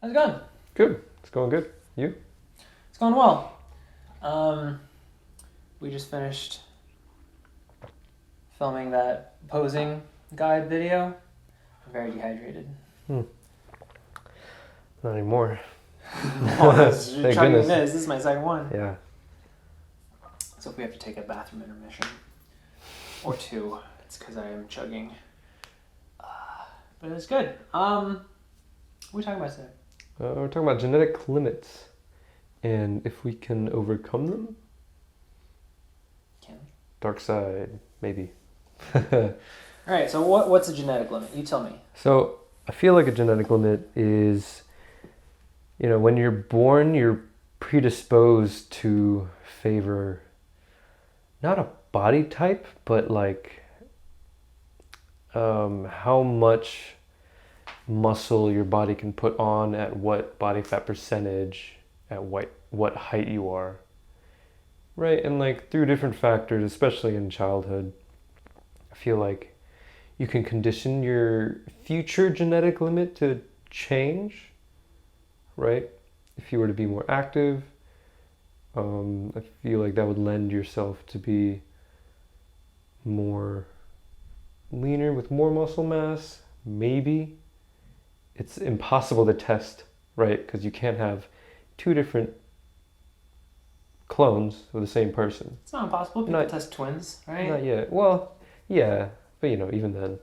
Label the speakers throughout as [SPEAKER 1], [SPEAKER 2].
[SPEAKER 1] How's it going?
[SPEAKER 2] Good. It's going good. You?
[SPEAKER 1] It's going well. We just finished filming that posing guide video. I'm very dehydrated.
[SPEAKER 2] Not anymore.
[SPEAKER 1] Thank
[SPEAKER 2] Thank goodness.
[SPEAKER 1] this is my second one.
[SPEAKER 2] Yeah.
[SPEAKER 1] So if we have to take a bathroom intermission or two, it's because I am chugging. But it's good. What are we talking about today?
[SPEAKER 2] We're talking about genetic limits and if we can overcome them.
[SPEAKER 1] Can we?
[SPEAKER 2] Dark side, maybe.
[SPEAKER 1] All right. So what's a genetic limit? You tell me.
[SPEAKER 2] So I feel like a genetic limit is, when you're born, you're predisposed to favor not a body type, but like how much muscle your body can put on at what body fat percentage at what height you are, right? And like through different factors, especially in childhood, I feel like you can condition your future genetic limit to change, right? If you were to be more active, I feel like that would lend yourself to be more leaner with more muscle mass. Maybe it's impossible to test, right? Because you can't have two different clones of the same person.
[SPEAKER 1] It's not impossible. People test twins, right?
[SPEAKER 2] Not yet. Well, yeah, but even then.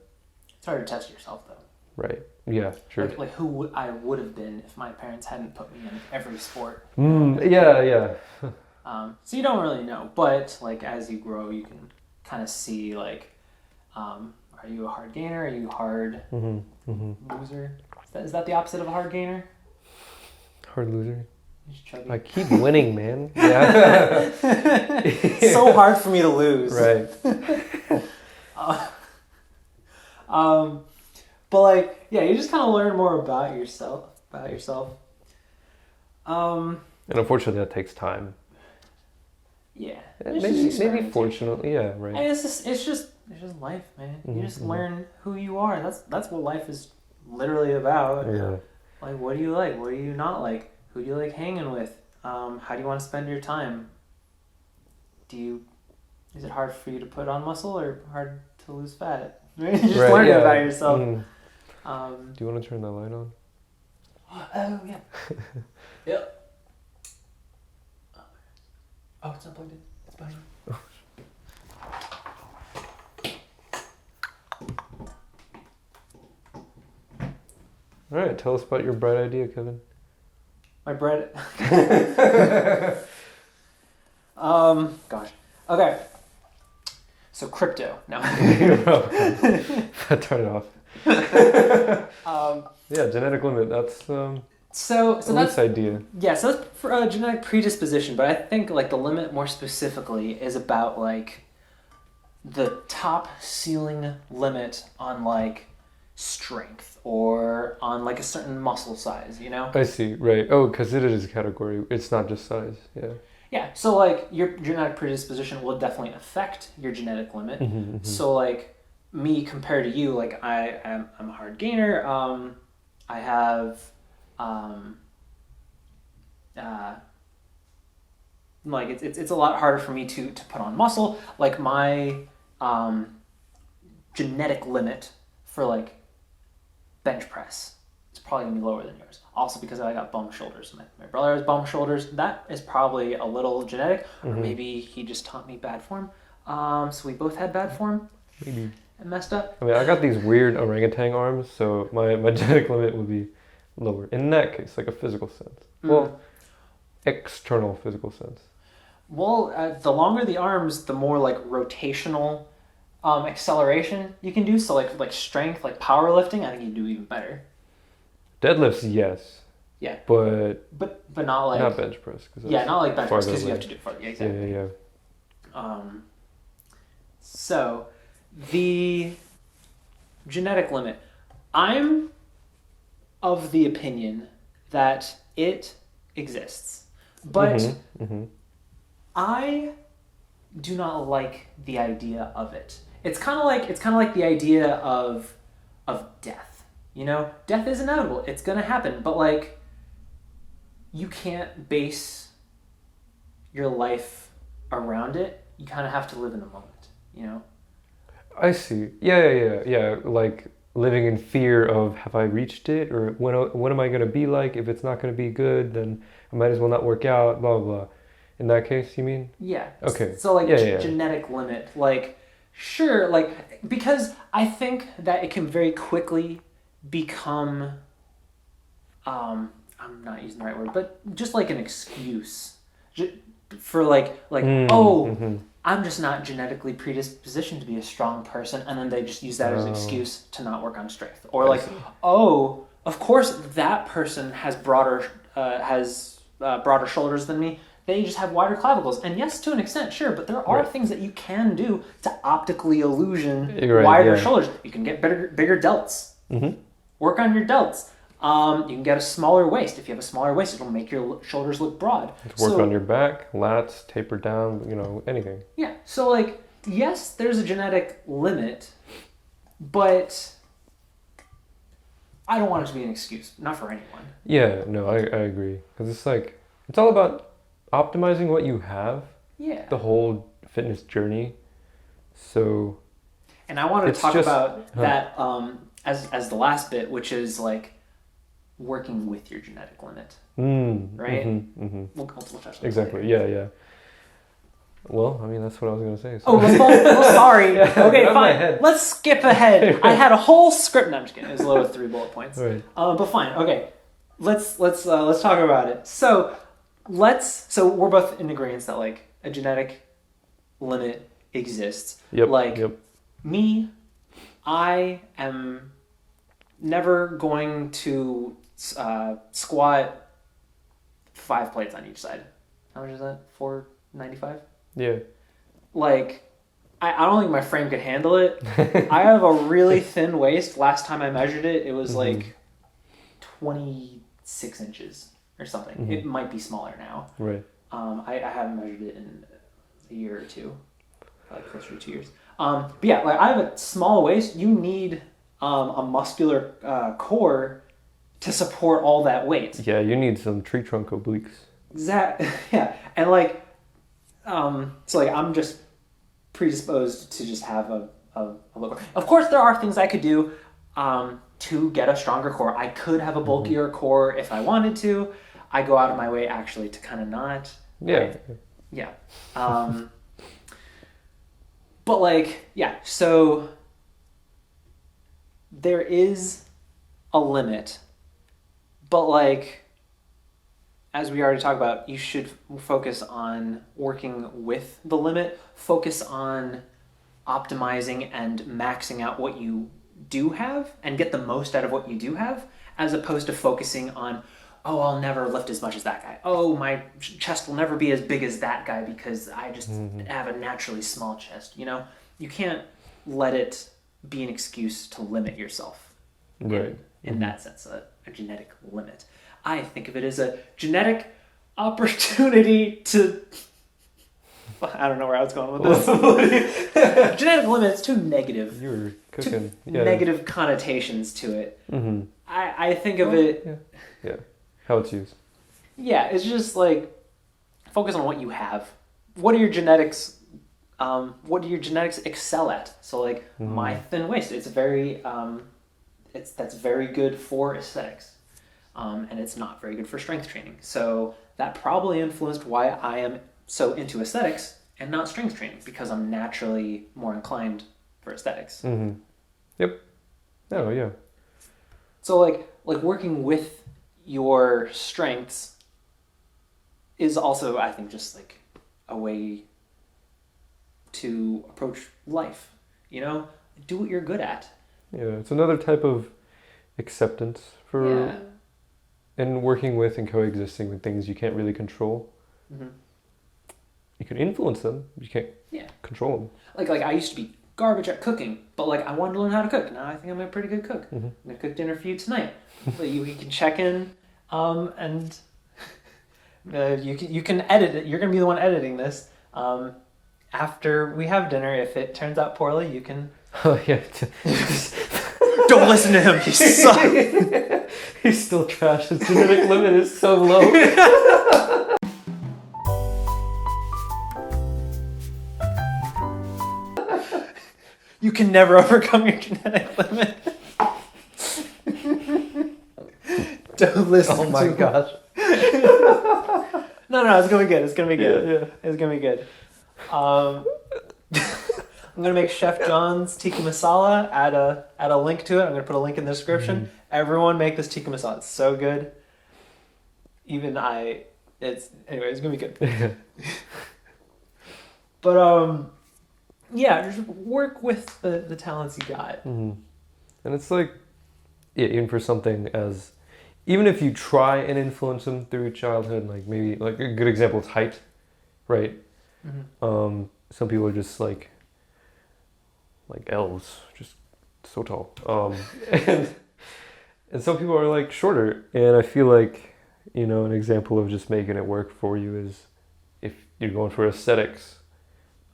[SPEAKER 1] It's hard to test yourself, though.
[SPEAKER 2] Right. Yeah, sure.
[SPEAKER 1] Like who I would have been if my parents hadn't put me in every sport.
[SPEAKER 2] Yeah.
[SPEAKER 1] So you don't really know, but like as you grow, you can kind of see like, are you a hard gainer? Are you a hard loser? Is that the opposite of a hard gainer?
[SPEAKER 2] Hard loser.
[SPEAKER 1] Chubby.
[SPEAKER 2] I keep winning, man. Yeah.
[SPEAKER 1] It's so hard for me to lose.
[SPEAKER 2] Right.
[SPEAKER 1] But like, yeah, you just kind of learn more about yourself.
[SPEAKER 2] And unfortunately, that takes time.
[SPEAKER 1] Yeah.
[SPEAKER 2] Maybe fortunately, yeah, right.
[SPEAKER 1] And it's just life, man. You just learn who you are. That's what life is literally about.
[SPEAKER 2] Yeah.
[SPEAKER 1] Like, what do you like? What do you not like? Who do you like hanging with? How do you want to spend your time? Is it hard for you to put on muscle or hard to lose fat? Just learning about yourself.
[SPEAKER 2] Do you want to turn that light on?
[SPEAKER 1] Oh, yeah. Yep. Oh, it's not plugged in. It's behind you.
[SPEAKER 2] All right, tell us about your bright idea, Kevin.
[SPEAKER 1] My bread. Gosh. Okay. So crypto. No.
[SPEAKER 2] Turn it off. Yeah, genetic limit. That's
[SPEAKER 1] so that's
[SPEAKER 2] the idea.
[SPEAKER 1] Yeah, so that's for a genetic predisposition, but I think like the limit more specifically is about like the top ceiling limit on like strength or on like a certain muscle size,
[SPEAKER 2] I see, right. Oh, because it is a category. It's not just size, yeah.
[SPEAKER 1] Yeah, so like your genetic predisposition will definitely affect your genetic limit. So like me compared to you, like I'm a hard gainer. I have like it's a lot harder for me to put on muscle. Like my genetic limit for like bench press is probably gonna be lower than yours. Also because I got bum shoulders. My brother has bum shoulders. That is probably a little genetic, or maybe he just taught me bad form. So we both had bad form.
[SPEAKER 2] Maybe.
[SPEAKER 1] And messed up.
[SPEAKER 2] I mean, I got these weird orangutan arms, so my genetic limit would be lower. In that case, like a physical sense. Well, external physical sense.
[SPEAKER 1] Well, the longer the arms, the more like rotational acceleration you can do. So like strength, like powerlifting, I think you do even better.
[SPEAKER 2] Deadlifts, yes.
[SPEAKER 1] Yeah.
[SPEAKER 2] But
[SPEAKER 1] not like
[SPEAKER 2] not bench press.
[SPEAKER 1] Not like bench press because you have to do it farther. Yeah, exactly.
[SPEAKER 2] Yeah.
[SPEAKER 1] So the genetic limit, I'm of the opinion that it exists, but I do not like the idea of it. It's kind of like the idea of death. Death is inevitable. It's gonna happen. But like, you can't base your life around it. You kind of have to live in the moment, you know?
[SPEAKER 2] I see. Yeah. Like living in fear of have I reached it, or what am I going to be like? If it's not going to be good, then I might as well not work out, blah, blah, blah. In that case, you mean?
[SPEAKER 1] Yeah.
[SPEAKER 2] Okay.
[SPEAKER 1] So like
[SPEAKER 2] Yeah.
[SPEAKER 1] genetic limit, like sure, like because I think that it can very quickly become I'm not using the right word, but just like an excuse for oh,
[SPEAKER 2] Mm-hmm.
[SPEAKER 1] I'm just not genetically predispositioned to be a strong person, and then they just use that as an excuse to not work on strength. Or
[SPEAKER 2] I
[SPEAKER 1] like,
[SPEAKER 2] see.
[SPEAKER 1] oh, of course that person has broader shoulders than me. They just have wider clavicles, and yes, to an extent, sure, but there are
[SPEAKER 2] Right.
[SPEAKER 1] things that you can do to optically illusion
[SPEAKER 2] Right,
[SPEAKER 1] wider
[SPEAKER 2] yeah.
[SPEAKER 1] shoulders. You can get bigger delts.
[SPEAKER 2] Mm-hmm.
[SPEAKER 1] Work on your delts. You can get a smaller waist. If you have a smaller waist, it'll make your shoulders look broad.
[SPEAKER 2] Work on your back, lats, taper down, anything.
[SPEAKER 1] Yeah. So like, yes, there's a genetic limit, but I don't want it to be an excuse. Not for anyone.
[SPEAKER 2] Yeah, no, I agree. Because it's like, it's all about optimizing what you have,
[SPEAKER 1] Yeah.
[SPEAKER 2] the whole fitness journey. So,
[SPEAKER 1] And I want to
[SPEAKER 2] it's
[SPEAKER 1] talk
[SPEAKER 2] just-
[SPEAKER 1] about that as the last bit, which is like working with your genetic limit. Right? We'll touch on that
[SPEAKER 2] Exactly.
[SPEAKER 1] later.
[SPEAKER 2] Yeah. Well, I mean, that's what I was gonna say. So.
[SPEAKER 1] Oh, sorry. Okay,
[SPEAKER 2] Out of my
[SPEAKER 1] fine.
[SPEAKER 2] head.
[SPEAKER 1] Let's skip ahead. I had a whole script. No, I'm just kidding. It was loaded with 3 bullet points.
[SPEAKER 2] All right.
[SPEAKER 1] But fine. Okay, let's talk about it. So we're both in agreement that like a genetic limit exists.
[SPEAKER 2] Yep.
[SPEAKER 1] Like
[SPEAKER 2] Yep.
[SPEAKER 1] me, I am never going to squat 5 plates on each side. How much is that? 495.
[SPEAKER 2] Yeah.
[SPEAKER 1] Like, I don't think my frame could handle it. I have a really thin waist. Last time I measured it, it was like 26 inches or something. It might be smaller now.
[SPEAKER 2] Right.
[SPEAKER 1] I haven't measured it in a year or two, like closer to 2 years. But yeah, like I have a small waist. You need a muscular core to support all that weight.
[SPEAKER 2] Yeah, you need some tree trunk obliques.
[SPEAKER 1] Exactly. Yeah, and like, so like I'm just predisposed to just have a lower. Of course, there are things I could do to get a stronger core. I could have a bulkier core if I wanted to. I go out of my way actually to kind of not.
[SPEAKER 2] Yeah.
[SPEAKER 1] Yeah. But like, yeah. So there is a limit, but like, as we already talked about, you should focus on working with the limit. Focus on optimizing and maxing out what you do have and get the most out of what you do have, as opposed to focusing on, oh, I'll never lift as much as that guy. Oh, my chest will never be as big as that guy because I just have a naturally small chest. You can't let it be an excuse to limit yourself.
[SPEAKER 2] Right.
[SPEAKER 1] In that sense, a genetic limit. I think of it as a genetic opportunity to... I don't know where I was going with this. Genetic limit is too negative.
[SPEAKER 2] You were cooking.
[SPEAKER 1] Too
[SPEAKER 2] Yeah.
[SPEAKER 1] negative connotations to it.
[SPEAKER 2] Mm-hmm.
[SPEAKER 1] I think of it...
[SPEAKER 2] Yeah. How it's used.
[SPEAKER 1] Yeah, it's just like, focus on what you have. What do your genetics excel at? So like, my thin waist, it's very... that's very good for aesthetics. And it's not very good for strength training. So that probably influenced why I am so into aesthetics and not strength training, because I'm naturally more inclined for aesthetics.
[SPEAKER 2] Mm-hmm. Yep. Oh, yeah.
[SPEAKER 1] So like working with your strengths is also, I think, just like a way to approach life. Do what you're good at.
[SPEAKER 2] Yeah, it's another type of acceptance for and working with and coexisting with things you can't really control.
[SPEAKER 1] Mm-hmm.
[SPEAKER 2] You can influence them, you can't control them.
[SPEAKER 1] Like I used to be garbage at cooking, but like I wanted to learn how to cook. Now I think I'm a pretty good cook. I'm gonna cook dinner for you tonight. You can check in, and you can edit it. You're gonna be the one editing this. After we have dinner, if it turns out poorly, you can.
[SPEAKER 2] Oh yeah.
[SPEAKER 1] Don't listen to him. He sucks.
[SPEAKER 2] He's still trash. His genetic limit is so low.
[SPEAKER 1] You can never overcome your genetic limit. Don't listen.
[SPEAKER 2] Oh my gosh.
[SPEAKER 1] No, it's gonna be good. It's gonna be good.
[SPEAKER 2] Yeah.
[SPEAKER 1] It's gonna be good. I'm gonna make Chef John's tikka masala. Add a link to it. I'm gonna put a link in the description. Everyone make this tikka masala. It's so good. Anyway. It's gonna be good. But yeah, just work with the talents you got.
[SPEAKER 2] And it's like, yeah, even for something as, even if you try and influence them through childhood, like maybe, like a good example is height, right? Some people are just like elves, just so tall. And some people are like shorter. And I feel like, an example of just making it work for you is if you're going for aesthetics.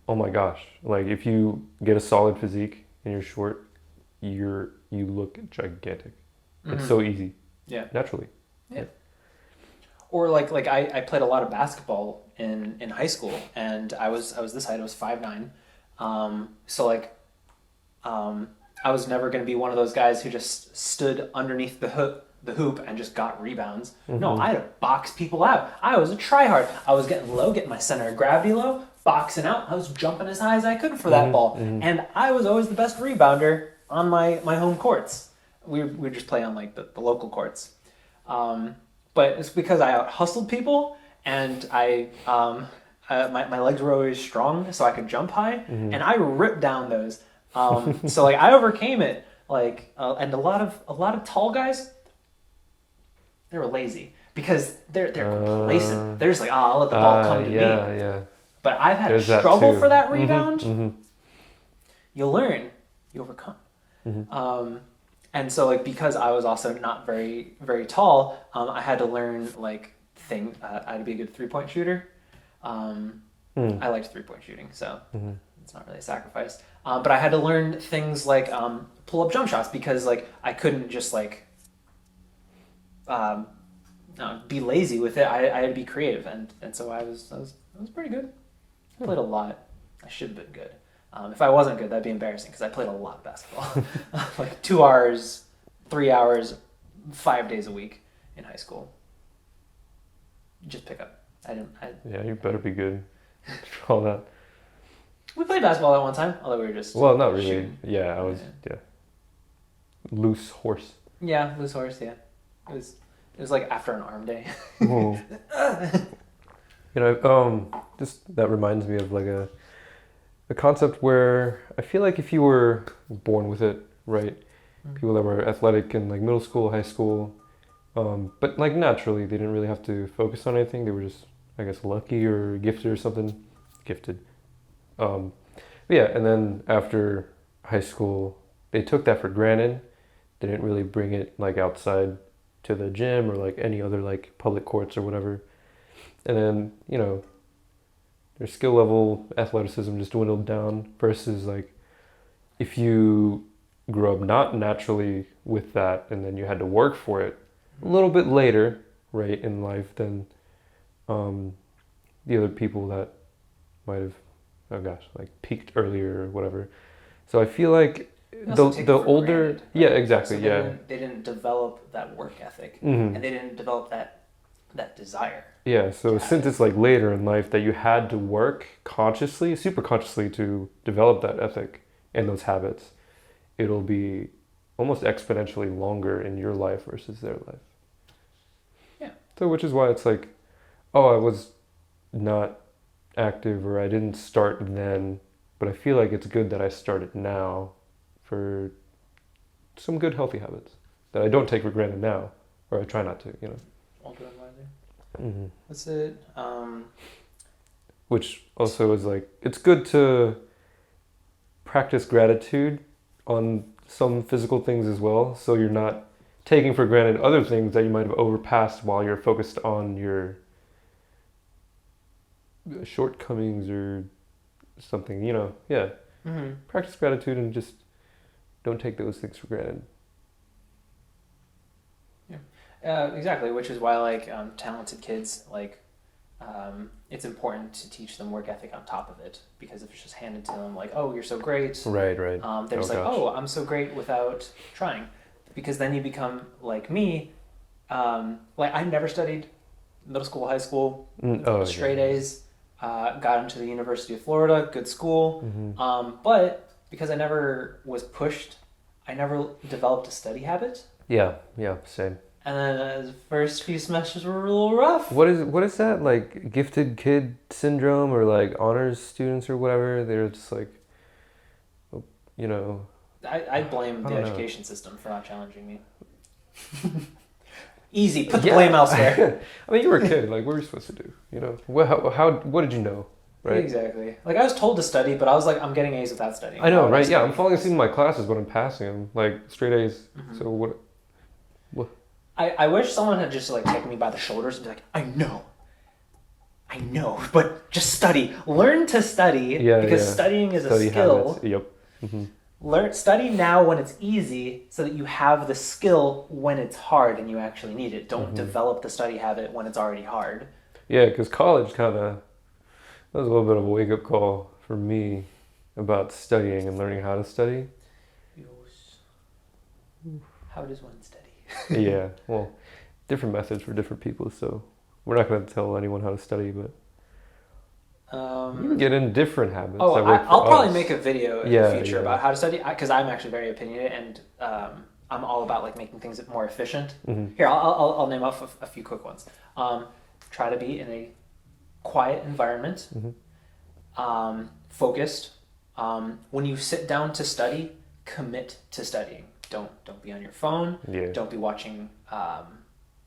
[SPEAKER 2] Oh my gosh! Like if you get a solid physique and you're short, you look gigantic. It's so easy.
[SPEAKER 1] Yeah.
[SPEAKER 2] Naturally.
[SPEAKER 1] Yeah. Or like I played a lot of basketball in high school, and I was this height. I was 5'9". So like, I was never going to be one of those guys who just stood underneath the hoop and just got rebounds. No, I had to box people out. I was a tryhard. I was getting low, getting my center of gravity low, boxing out. I was jumping as high as I could for that ball, and I was always the best rebounder on my home courts. We would just play on like the local courts, but it's because I out hustled people, and my legs were always strong, so I could jump high, and I ripped down those. So like I overcame it. Like and a lot of tall guys, they were lazy because they're complacent. They're just like, I'll let the ball come to me.
[SPEAKER 2] Yeah.
[SPEAKER 1] But I've had to struggle for that rebound. You learn, you overcome. And so like because I was also not very very tall, I had to learn like I had to be a good 3-point shooter. I liked 3-point shooting, so it's not really a sacrifice. But I had to learn things like pull up jump shots because like I couldn't just like be lazy with it. I had to be creative, and so I was pretty good. I played a lot. I should have been good. If I wasn't good, that'd be embarrassing because I played a lot of basketball. Like 2 hours, 3 hours, 5 days a week in high school. Just pick up.
[SPEAKER 2] Yeah, you better be good for all that.
[SPEAKER 1] We played basketball at one time, although we were just
[SPEAKER 2] Well, not really.
[SPEAKER 1] shooting.
[SPEAKER 2] Yeah, I was loose horse.
[SPEAKER 1] Yeah, loose horse. Yeah, it was like after an arm day.
[SPEAKER 2] Just that reminds me of like a concept where I feel like if you were born with it, right? People that were athletic in like middle school, high school, but like naturally they didn't really have to focus on anything. They were just, I guess, lucky or gifted or something. Gifted. But yeah, and then after high school, they took that for granted. They didn't really bring it like outside to the gym or like any other like public courts or whatever. And then, their skill level, athleticism just dwindled down versus like if you grew up not naturally with that and then you had to work for it a little bit later, right, in life than the other people that might have, like peaked earlier or whatever. So I feel like the older, granted, right? Yeah, exactly,
[SPEAKER 1] so they didn't develop that work ethic, and they didn't develop that desire.
[SPEAKER 2] Yeah, so since it's like later in life that you had to work consciously, super consciously to develop that ethic and those habits, it'll be almost exponentially longer in your life versus their life.
[SPEAKER 1] Yeah.
[SPEAKER 2] So which is why it's like, oh, I was not active or I didn't start then, but I feel like it's good that I started now for some good healthy habits that I don't take for granted now, or I try not to,
[SPEAKER 1] Older and wiser. That's it.
[SPEAKER 2] Which also is like, it's good to practice gratitude on some physical things as well, so you're not taking for granted other things that you might have overpassed while you're focused on your shortcomings or something, yeah. Practice gratitude and just don't take those things for granted.
[SPEAKER 1] Yeah. Exactly, which is why like talented kids like it's important to teach them work ethic on top of it, because if it's just handed to them like, oh, you're so great,
[SPEAKER 2] Right.
[SPEAKER 1] they're just like,
[SPEAKER 2] gosh.
[SPEAKER 1] oh, I'm so great without trying, because then you become like me. Like I never studied middle school, high school, straight A's. Got into the University of Florida, good school. But because I never was pushed, I never developed a study habit.
[SPEAKER 2] Yeah, same.
[SPEAKER 1] And then the first few semesters were a little rough.
[SPEAKER 2] What is that, like gifted kid syndrome, or like honors students or whatever? They're just like, you know.
[SPEAKER 1] I blame
[SPEAKER 2] I
[SPEAKER 1] the
[SPEAKER 2] don't know.
[SPEAKER 1] education system for not challenging me. Easy, put the blame elsewhere.
[SPEAKER 2] I mean, you were a kid. Like, what were you supposed to do? You know, what did you know? Right.
[SPEAKER 1] Exactly. Like I was told to study, but I was like, I'm getting A's without studying.
[SPEAKER 2] I know,
[SPEAKER 1] Why would
[SPEAKER 2] right? Yeah,
[SPEAKER 1] study?
[SPEAKER 2] I'm falling asleep in my classes, but I'm passing them, like straight A's. So what?
[SPEAKER 1] I wish someone had just like taken me by the shoulders and be like, I know, but just study. Learn to study, because studying is a skill.
[SPEAKER 2] Habits. Yep.
[SPEAKER 1] Study now when it's easy, so that you have the skill when it's hard and you actually need it. Don't develop the study habit when it's already hard.
[SPEAKER 2] Yeah, because college that was a little bit of a wake-up call for me about studying and learning how to study.
[SPEAKER 1] How does one study?
[SPEAKER 2] Yeah, well, different methods for different people, so we're not going to tell anyone how to study, but you can get in different habits.
[SPEAKER 1] I'll probably make a video in the future
[SPEAKER 2] yeah.
[SPEAKER 1] about how to study, because I'm actually very opinionated, and I'm all about like making things more efficient. Here, I'll name off a few quick ones. Try to be in a quiet environment, focused. When you sit down to study, commit to studying. Don't be on your phone.
[SPEAKER 2] Yeah.
[SPEAKER 1] Don't be watching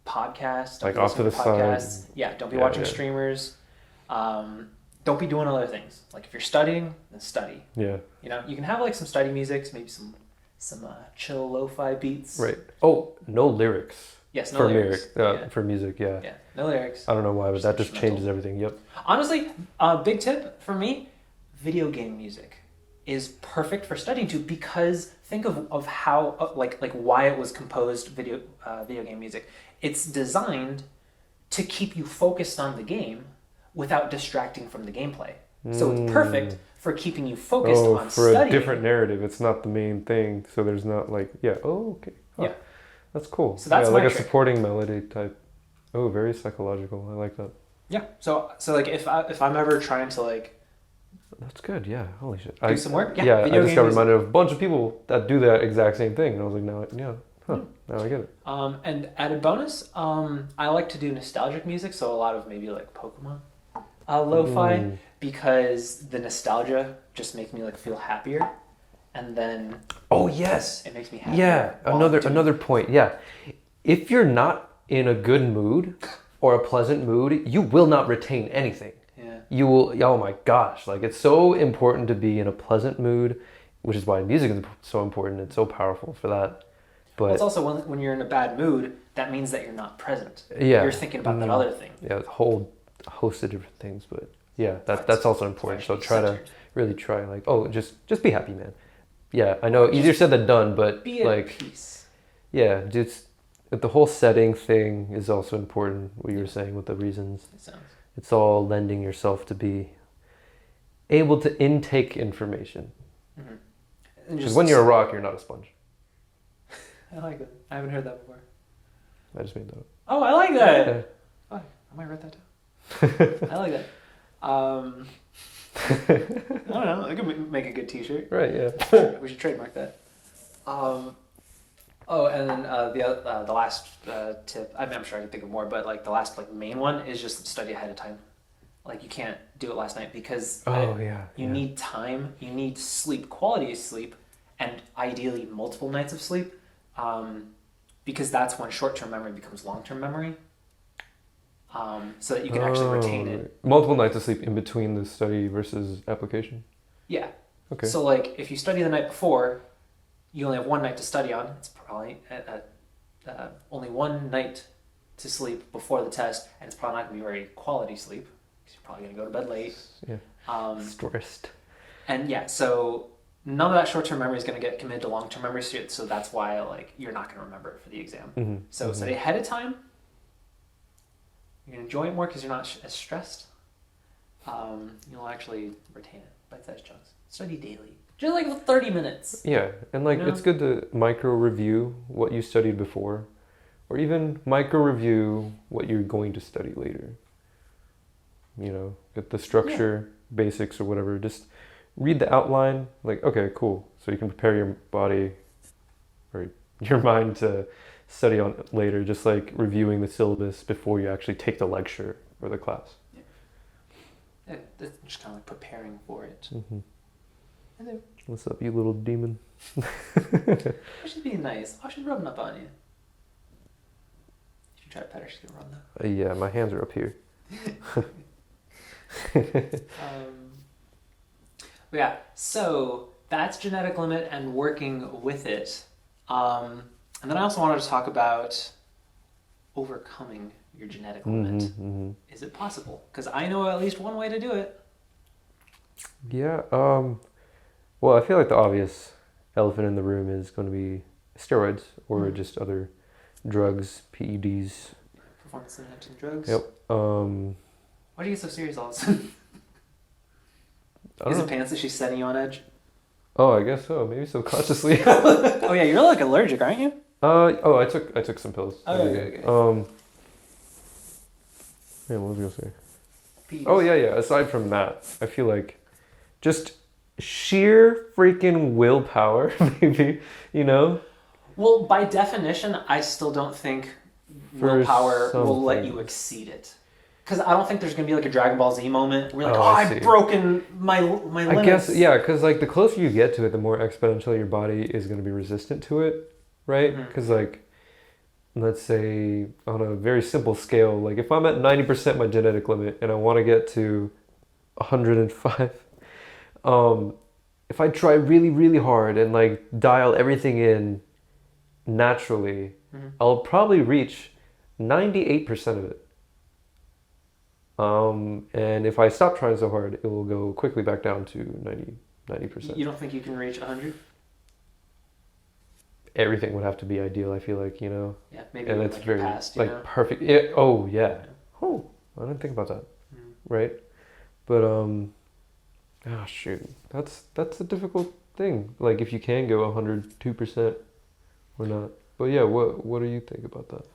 [SPEAKER 1] podcasts. Don't
[SPEAKER 2] Like
[SPEAKER 1] be
[SPEAKER 2] off to the
[SPEAKER 1] podcasts.
[SPEAKER 2] side.
[SPEAKER 1] Yeah, don't be watching streamers. Don't be doing other things. Like if you're studying, then study.
[SPEAKER 2] Yeah.
[SPEAKER 1] You know, you can have like some study music, maybe some chill lo-fi beats.
[SPEAKER 2] Right. Oh, no lyrics.
[SPEAKER 1] Yes, no lyrics.
[SPEAKER 2] For music, yeah.
[SPEAKER 1] Yeah, no lyrics.
[SPEAKER 2] I don't know why, but that just
[SPEAKER 1] instrumental.
[SPEAKER 2] changes everything. Yep.
[SPEAKER 1] Honestly, big tip for me, video game music is perfect for studying to, because think of how like why it was composed. Video game music, it's designed to keep you focused on the game without distracting from the gameplay. So it's perfect for keeping you focused on
[SPEAKER 2] for
[SPEAKER 1] studying.
[SPEAKER 2] a different narrative. It's not the main thing, so there's not like okay. Huh.
[SPEAKER 1] Yeah,
[SPEAKER 2] that's cool.
[SPEAKER 1] So that's
[SPEAKER 2] like
[SPEAKER 1] my
[SPEAKER 2] a
[SPEAKER 1] trick.
[SPEAKER 2] Supporting melody type. Oh, very psychological. I like that.
[SPEAKER 1] Yeah. So like if I'm ever trying to like
[SPEAKER 2] That's good. Yeah. Holy shit.
[SPEAKER 1] do some work,
[SPEAKER 2] I
[SPEAKER 1] video
[SPEAKER 2] just got
[SPEAKER 1] game
[SPEAKER 2] reminded of a bunch of people that do that exact same thing, and I was like, now I get it.
[SPEAKER 1] And added bonus, I like to do nostalgic music, so a lot of maybe like Pokemon, lo-fi, because the nostalgia just makes me like feel happier, and then
[SPEAKER 2] Oh yes.
[SPEAKER 1] it makes me happier.
[SPEAKER 2] Yeah.
[SPEAKER 1] while I'm doing
[SPEAKER 2] Another point. Yeah. If you're not in a good mood or a pleasant mood, you will not retain anything.
[SPEAKER 1] Yeah.
[SPEAKER 2] You will. Oh my gosh! Like it's so important to be in a pleasant mood, which is why music is so important. It's so powerful for that. But
[SPEAKER 1] Well, it's also when you're in a bad mood, that means that you're not present.
[SPEAKER 2] Yeah.
[SPEAKER 1] You're thinking about that other thing.
[SPEAKER 2] yeah, a whole host of different things. But yeah, that's also important. So try to really try just be happy, man. Yeah, I know easier said than done, but
[SPEAKER 1] Be at peace.
[SPEAKER 2] yeah, just the whole setting thing is also important. What you were saying with the reasons. It's all lending yourself to be able to intake information. Because when you're a rock, you're not a sponge.
[SPEAKER 1] I like that. I haven't heard that before.
[SPEAKER 2] I just made that up.
[SPEAKER 1] Oh, I like that.
[SPEAKER 2] Yeah.
[SPEAKER 1] Oh, I might write that down. I like that. I don't know. I could make a good T-shirt.
[SPEAKER 2] Right. Yeah.
[SPEAKER 1] We should trademark that. And then the last tip. I'm sure I can think of more, but like the last main one is just study ahead of time. Like you can't do it last night because you need time. You need sleep, quality of sleep, and ideally multiple nights of sleep, because that's when short-term memory becomes long-term memory. So that you can actually retain it.
[SPEAKER 2] Multiple nights of sleep in between the study versus application.
[SPEAKER 1] Yeah.
[SPEAKER 2] Okay.
[SPEAKER 1] So like if you study the night before, you only have one night to study on. It's probably only one night to sleep before the test, and it's probably not going to be very quality sleep because you're probably going to go to bed late.
[SPEAKER 2] Yeah. Stressed.
[SPEAKER 1] And yeah, so none of that short-term memory is going to get committed to long-term memory, so that's why like you're not going to remember it for the exam.
[SPEAKER 2] Mm-hmm.
[SPEAKER 1] So study ahead of time. You're going to enjoy it more because you're not as stressed. You'll actually retain it, bite-sized chunks. Study daily, just like 30 minutes.
[SPEAKER 2] Yeah, and like
[SPEAKER 1] You know?
[SPEAKER 2] it's good to micro review what you studied before, or even micro review what you're going to study later. You know, get the structure, basics, or whatever. Just read the outline. Like, okay, cool. So you can prepare your body or your mind to study on it later. Just like reviewing the syllabus before you actually take the lecture or the class.
[SPEAKER 1] It's just kind of like preparing for it.
[SPEAKER 2] Mm-hmm.
[SPEAKER 1] Hello.
[SPEAKER 2] What's up, you little demon?
[SPEAKER 1] I should be nice. Oh, she's rubbing up on you. If you try to pet her, she's gonna run though.
[SPEAKER 2] Yeah, my hands are up here.
[SPEAKER 1] But yeah, so that's genetic limit and working with it. And then I also wanted to talk about overcoming your genetic limit.
[SPEAKER 2] Mm-hmm.
[SPEAKER 1] Is it possible? Because I know at least one way to do it.
[SPEAKER 2] Yeah, well, I feel like the obvious elephant in the room is going to be steroids or just other drugs, PEDs.
[SPEAKER 1] Performance enhancing drugs?
[SPEAKER 2] Yep.
[SPEAKER 1] Why do you get so serious all of a sudden? Is it pants that she's setting you on edge?
[SPEAKER 2] Oh, I guess so. Maybe subconsciously.
[SPEAKER 1] Oh yeah, you're like allergic, aren't you?
[SPEAKER 2] I took some pills.
[SPEAKER 1] Oh, okay.
[SPEAKER 2] Yeah, what was I gonna say?
[SPEAKER 1] PEDs.
[SPEAKER 2] Oh yeah. Aside from that, I feel like just sheer freaking willpower, maybe, you know?
[SPEAKER 1] Well, by definition, I still don't think
[SPEAKER 2] For
[SPEAKER 1] willpower
[SPEAKER 2] some
[SPEAKER 1] will let
[SPEAKER 2] things.
[SPEAKER 1] you exceed it. Because I don't think there's going to be like a Dragon Ball Z moment where you're like,
[SPEAKER 2] Oh, I see.
[SPEAKER 1] I've broken my limits.
[SPEAKER 2] I guess, yeah, because like the closer you get to it, the more exponentially your body is going to be resistant to it, right? Because like, let's say on a very simple scale, like if I'm at 90% my genetic limit and I want to get to 105, if I try really, really hard and like dial everything in naturally, I'll probably reach 98% of it. And if I stop trying so hard, it will go quickly back down to 90%.
[SPEAKER 1] You don't think you can reach 100?
[SPEAKER 2] Everything would have to be ideal, I feel like, you know?
[SPEAKER 1] Yeah, maybe
[SPEAKER 2] And
[SPEAKER 1] like
[SPEAKER 2] it's
[SPEAKER 1] your
[SPEAKER 2] very,
[SPEAKER 1] past, you
[SPEAKER 2] like,
[SPEAKER 1] know?
[SPEAKER 2] perfect. Yeah, oh, yeah. Oh, I didn't think about that. Right? But, shoot. That's a difficult thing. Like, if you can go 102% or not. But yeah, what do you think about that?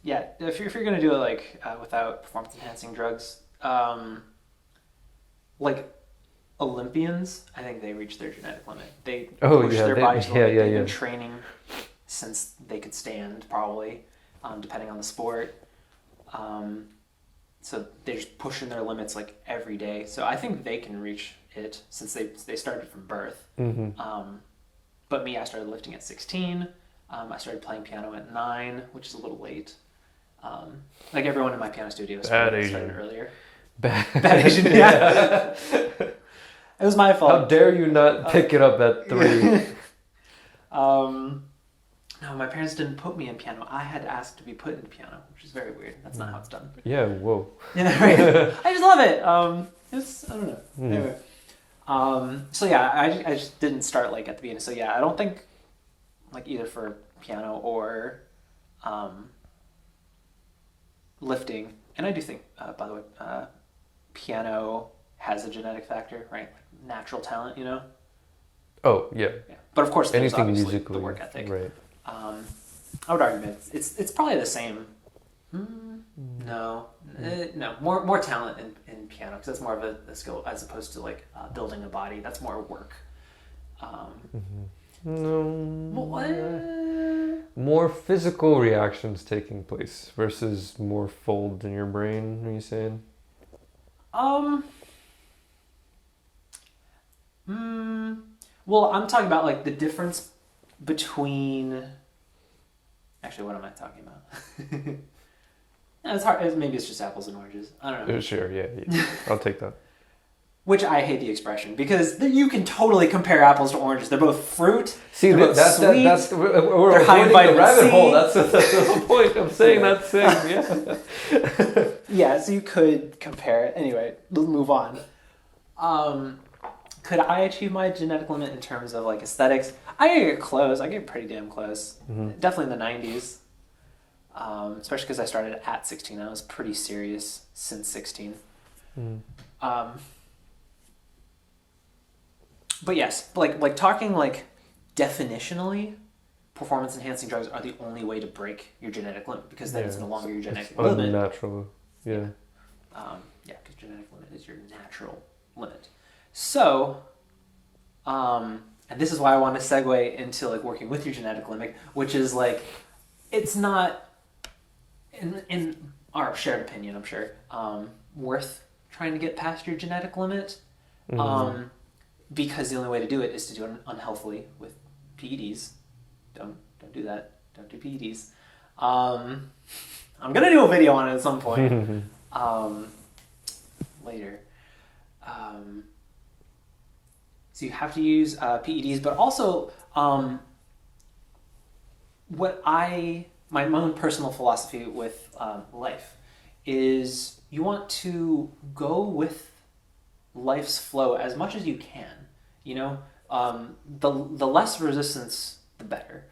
[SPEAKER 1] Yeah, if you're going to do it like without performance enhancing drugs, like Olympians, I think they reach their genetic limit. They push their bodies to limit. They've been training since they could stand, probably, depending on the sport. So they're just pushing their limits like every day. So I think they can reach it since they started from birth. But me, I started lifting at 16. I started playing piano at 9, which is a little late. Like everyone in my piano studio started earlier. Bad Asian, yeah. It was my fault.
[SPEAKER 2] How dare you not pick it up at 3?
[SPEAKER 1] No, my parents didn't put me in piano. I had to ask to be put in piano, which is very weird. That's not how it's done.
[SPEAKER 2] Yeah, whoa.
[SPEAKER 1] Yeah, right. I just love it. I don't know. Anyway. So yeah, I just didn't start like at the beginning. So yeah, I don't think like either for piano or lifting, and I do think, by the way, piano has a genetic factor, right? Like natural talent, you know?
[SPEAKER 2] Oh, yeah.
[SPEAKER 1] But of course, there's
[SPEAKER 2] anything
[SPEAKER 1] obviously
[SPEAKER 2] musically,
[SPEAKER 1] the work ethic.
[SPEAKER 2] Right.
[SPEAKER 1] I would argue it's probably the same. No, more talent in piano because that's more of a skill as opposed to like building a body. That's more work.
[SPEAKER 2] More physical reactions taking place versus more folds in your brain. Are you saying?
[SPEAKER 1] Well, I'm talking about like the difference between. Actually, what am I talking about? It's hard. Maybe it's just apples and oranges. I don't know.
[SPEAKER 2] Sure, yeah. I'll take that.
[SPEAKER 1] Which I hate the expression because you can totally compare apples to oranges. They're both fruit.
[SPEAKER 2] See,
[SPEAKER 1] they're both sweet.
[SPEAKER 2] We're
[SPEAKER 1] they're high in
[SPEAKER 2] avoiding the
[SPEAKER 1] vitamin
[SPEAKER 2] rabbit
[SPEAKER 1] C.
[SPEAKER 2] hole. That's the whole point of saying that thing. Yeah.
[SPEAKER 1] Yeah, so you could compare it. Anyway, let's move on. Could I achieve my genetic limit in terms of like aesthetics? I get close. I get pretty damn close. Definitely in the 90s. Especially because I started at 16. I was pretty serious since 16. But yes, like talking like definitionally, performance enhancing drugs are the only way to break your genetic limit, because then it's no longer your genetic limit.
[SPEAKER 2] Unnatural. Yeah.
[SPEAKER 1] Because genetic limit is your natural limit. So, and this is why I want to segue into like working with your genetic limit, which is like, it's not, in our shared opinion, I'm sure, worth trying to get past your genetic limit. Because the only way to do it is to do it unhealthily with PEDs. Don't do that. Don't do PEDs. I'm gonna do a video on it at some point later. So you have to use PEDs, but also my own personal philosophy with life is you want to go with life's flow as much as you can. You know, the less resistance, the better.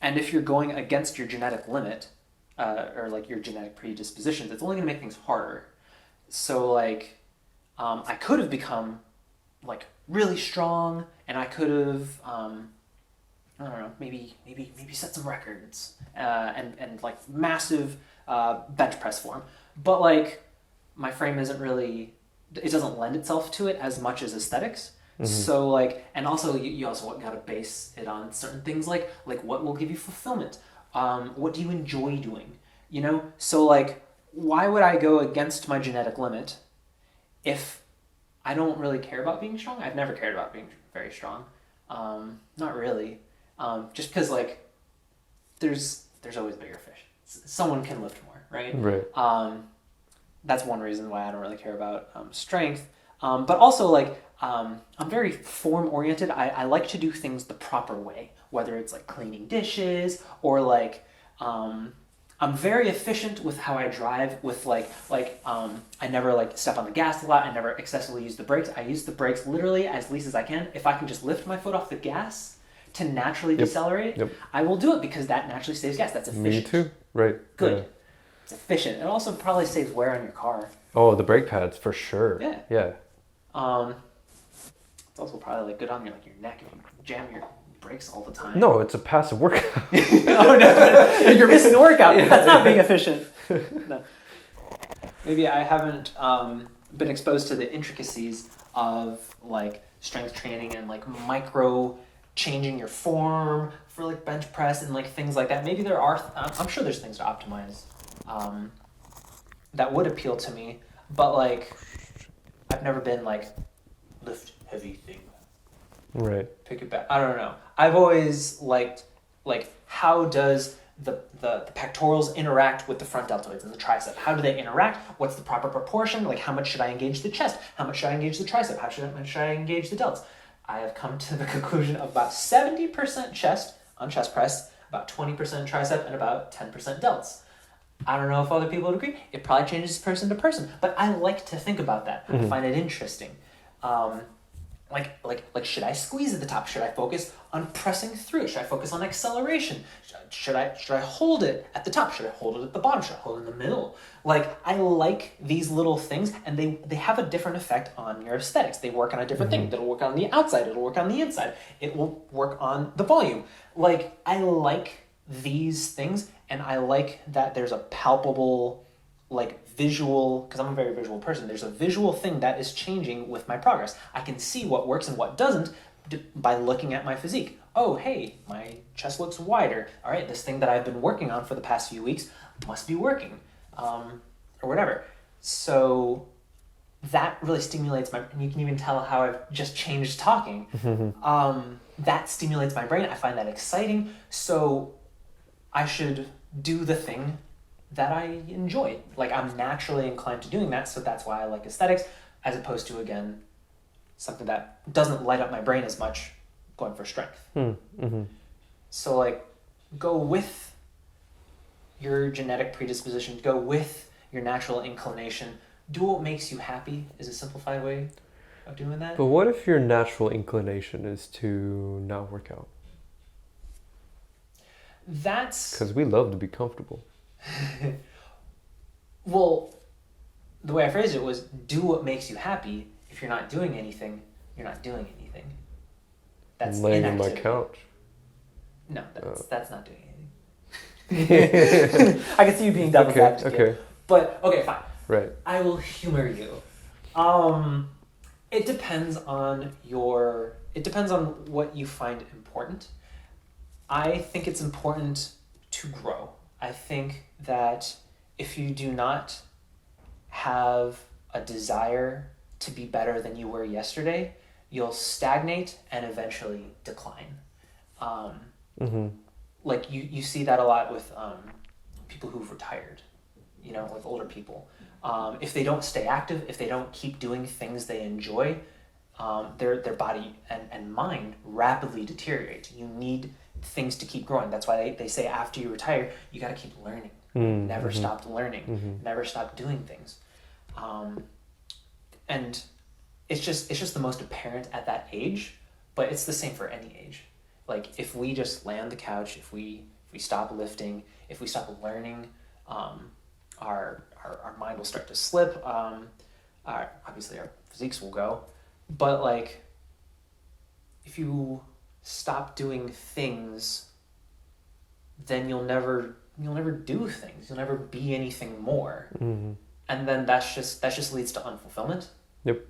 [SPEAKER 1] And if you're going against your genetic limit, or like your genetic predispositions, it's only going to make things harder. So like, I could have become like really strong, and I could have, I don't know, maybe set some records, and like massive bench press form, but like my frame isn't really, it doesn't lend itself to it as much as aesthetics. So like, and also you also got to base it on certain things like what will give you fulfillment, what do you enjoy doing, you know? So like, why would I go against my genetic limit if I don't really care about being strong? I've never cared about being very strong, not really, just because like there's always bigger fish. Someone can lift more, right? That's one reason why I don't really care about strength. But also, like, I'm very form-oriented. I like to do things the proper way, whether it's, like, cleaning dishes or, like, I'm very efficient with how I drive with, I never, like, step on the gas a lot. I never excessively use the brakes. I use the brakes literally as least as I can. If I can just lift my foot off the gas to naturally decelerate, I will do it because that naturally saves gas. That's efficient.
[SPEAKER 2] Me too. Right.
[SPEAKER 1] Good.
[SPEAKER 2] Yeah.
[SPEAKER 1] It's efficient. It also probably saves wear on your car.
[SPEAKER 2] Oh, the brake pads for sure.
[SPEAKER 1] Yeah.
[SPEAKER 2] Yeah.
[SPEAKER 1] It's also probably like good on your neck if you jam your brakes all the time.
[SPEAKER 2] No, it's a passive workout.
[SPEAKER 1] Oh no, you're missing the workout. That's not being efficient. No. Maybe I haven't been exposed to the intricacies of like strength training and like micro changing your form for like bench press and like things like that. Maybe there are. I'm sure there's things to optimize that would appeal to me, but like I've never been like lift heavy thing.
[SPEAKER 2] Right.
[SPEAKER 1] Pick it back. I don't know. I've always liked like how does the pectorals interact with the front deltoids and the tricep? How do they interact? What's the proper proportion? Like how much should I engage the chest? How much should I engage the tricep? How much should I engage the delts? I have come to the conclusion of about 70% chest on chest press, about 20% tricep, and about 10% delts. I don't know if other people would agree. It probably changes person to person, but I like to think about that. I find it interesting. Like, should I squeeze at the top? Should I focus on pressing through? Should I focus on acceleration? Should I hold it at the top? Should I hold it at the bottom? Should I hold it in the middle? Like, I like these little things, and they have a different effect on your aesthetics. They work on a different thing. It'll work on the outside. It'll work on the inside. It will work on the volume. Like, I like these things, and I like that there's a palpable, like, visual, because I'm a very visual person, there's a visual thing that is changing with my progress. I can see what works and what doesn't by looking at my physique. Oh, hey, my chest looks wider. All right, this thing that I've been working on for the past few weeks must be working, or whatever. So that really stimulates and you can even tell how I've just changed talking. That stimulates my brain. I find that exciting. So I should do the thing that I enjoy. Like, I'm naturally inclined to doing that, so that's why I like aesthetics, as opposed to, again, something that doesn't light up my brain as much, going for strength. So, like, go with your genetic predisposition, go with your natural inclination, do what makes you happy is a simplified way of doing that.
[SPEAKER 2] But what if your natural inclination is to not work out?
[SPEAKER 1] That's
[SPEAKER 2] Because we love to be comfortable.
[SPEAKER 1] well, the way I phrased it was do what makes you happy. If you're not doing anything, you're not doing anything. That's
[SPEAKER 2] I'm laying on my
[SPEAKER 1] inactivity.
[SPEAKER 2] couch.
[SPEAKER 1] No, that's not doing anything. I can see you being devil's advocate.
[SPEAKER 2] Okay.
[SPEAKER 1] But okay, fine.
[SPEAKER 2] Right.
[SPEAKER 1] I will humor you. It depends on what you find important. I think it's important to grow. I think that if you do not have a desire to be better than you were yesterday, you'll stagnate and eventually decline. Like you see that a lot with people who've retired, with older people. If they don't stay active, if they don't keep doing things they enjoy, their body and mind rapidly deteriorate. You need things to keep growing. That's why they say after you retire, you got to keep learning. Never stop learning. Never stop doing things. And it's just the most apparent at that age, but it's the same for any age. Like if we just lay on the couch, if we stop lifting, if we stop learning, our mind will start to slip. Obviously our physiques will go, but like if you stop doing things, then you'll never do things. You'll never be anything more. And then that just leads to unfulfillment.
[SPEAKER 2] Yep.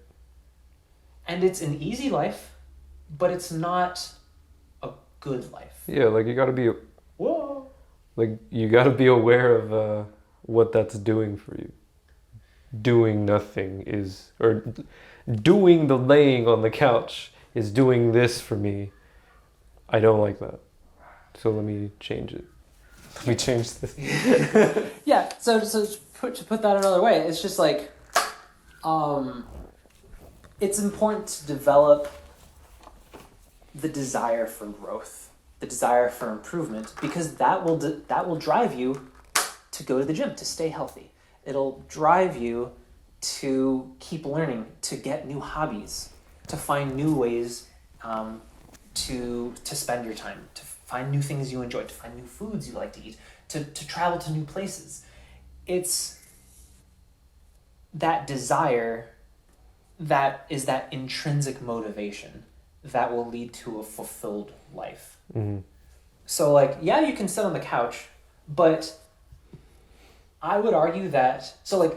[SPEAKER 1] And it's an easy life, but it's not a good life.
[SPEAKER 2] Yeah, like you gotta be
[SPEAKER 1] Whoa.
[SPEAKER 2] like you gotta be aware of what that's doing for you. Doing nothing or doing the laying on the couch is doing this for me. I don't like that. So let me change it. Let me change this.
[SPEAKER 1] Yeah, so to put that another way, it's just like it's important to develop the desire for growth, the desire for improvement, because that will drive you to go to the gym, to stay healthy. It'll drive you to keep learning, to get new hobbies, to find new ways to spend your time, to find new things you enjoy, to find new foods you like to eat, to travel to new places. It's that desire that is that intrinsic motivation that will lead to a fulfilled life. So like, yeah, you can sit on the couch, but I would argue that, so like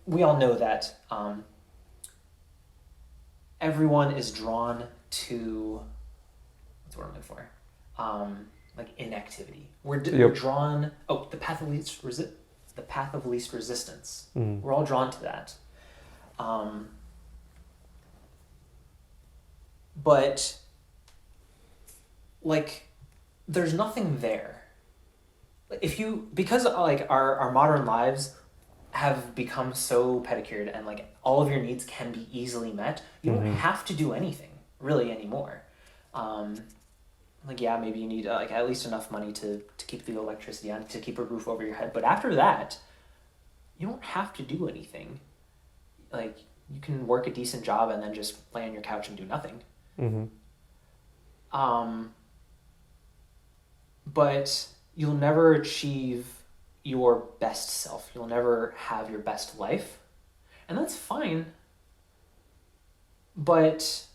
[SPEAKER 1] we all know that everyone is drawn to, what's the word I'm looking for? Like inactivity. We're drawn, the path of least resistance. We're all drawn to that. But like there's nothing there. Because like our modern lives have become so pedicured and like all of your needs can be easily met, you don't have to do anything really anymore. Like yeah, maybe you need like at least enough money to keep the electricity on, to keep a roof over your head, but after that you don't have to do anything. Like you can work a decent job and then just lay on your couch and do nothing. But you'll never achieve your best self. You'll never have your best life. And that's fine. But